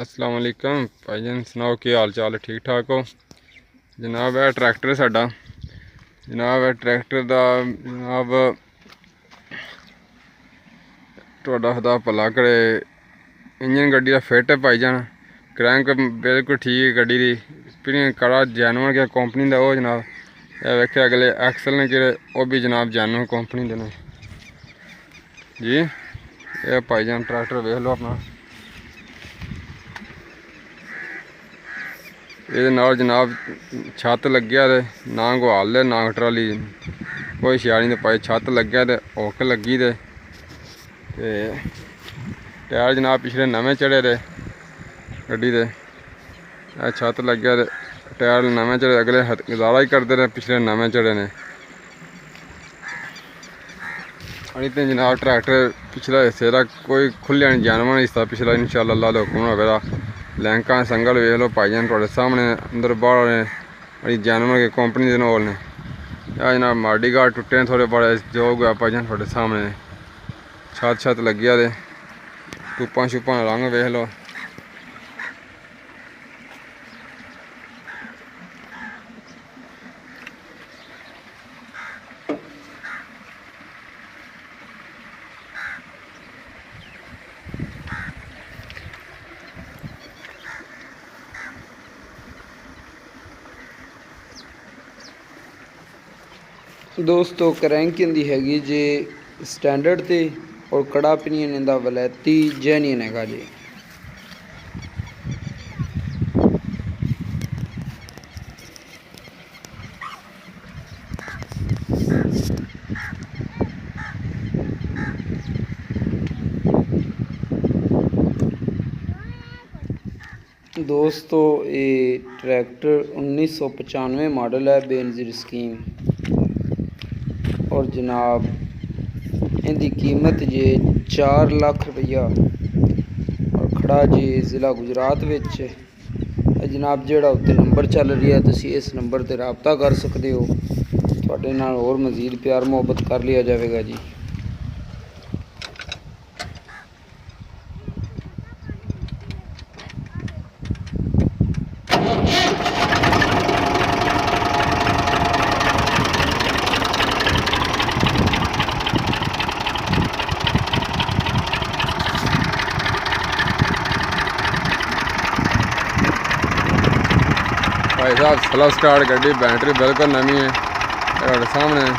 अस्सलाम वालेकुम भाईजान, सुनाओ की हाल चाल है? ठीक ठाक हो जनाब? है ट्रैक्टर साडा जनाब, है ट्रैक्टर दा जनाब तुहाडा खुदा भला करे। इंजन गड्डी दा फिट है भाईजान, क्रैंक बिल्कुल ठीक है गड्डी दी, स्पीरियंस कड़ा जैनुअन के कंपनी दा हो जनाब। यह वेखे अगले एक्सल ने जेह्ड़े ओह् भी जनाब जैनुअन कंपनी दे ने जी। यह भाईजान ट्रैक्टर वेख लो अपना। ये जनाब छत्त लग्या ते ना गुहाल दे ना ट्राली, कोई शैल नहीं भाई। छत्त लग्या ते हुक लगी ते टायर जनाब पिछले नमें चढ़े दे गड्डी दे। छत्त लग्या ते टायर नमें चढ़े, अगले गजारा ही करते रहे, पिछले नमें चढ़े ने। अभी तो जनाब ट्रैक्टर पिछला हिस्से का कोई खुलिया नहीं, जानवर हिस्सा पिछला इंशाअल्लाह अल्लाह दा हुक्म होगा। लैंका संगल वेख लो भाईजान थोड़े सामने, अंदर बाहर ने अड़ी जानवर के कंपनी के नोल ने। या जनाब माडी गार्ड टुटे थोड़े बड़े जो गया भाईजान थोड़े सामने। छत लग्या दे, टुप्पा शुप्पा रंग वेख लो। दोस्तों क्रैंक इंदी हैगी जे स्टैंडर्ड ते और कड़ा पिनियन इंदा वलैती जैनियन हैगा जी। दोस्तों ये ट्रैक्टर 1995 मॉडल है, बेनजीर स्कीम। और जनाब इनकी कीमत जे 4 लाख रुपया और खड़ा जे ज़िला गुजरात विच। जनाब जेड़ा उत्ते नंबर चल रहा है, तुसी इस नंबर ते राबता कर सकते हो, तुहाडे नाल होर मज़ीद प्यार मुहब्बत कर लिया जाएगा जी। भाई साहब स्लो स्टार्ट गड्डी, बैटरी बिल्कुल नवी है थोड़े सामने।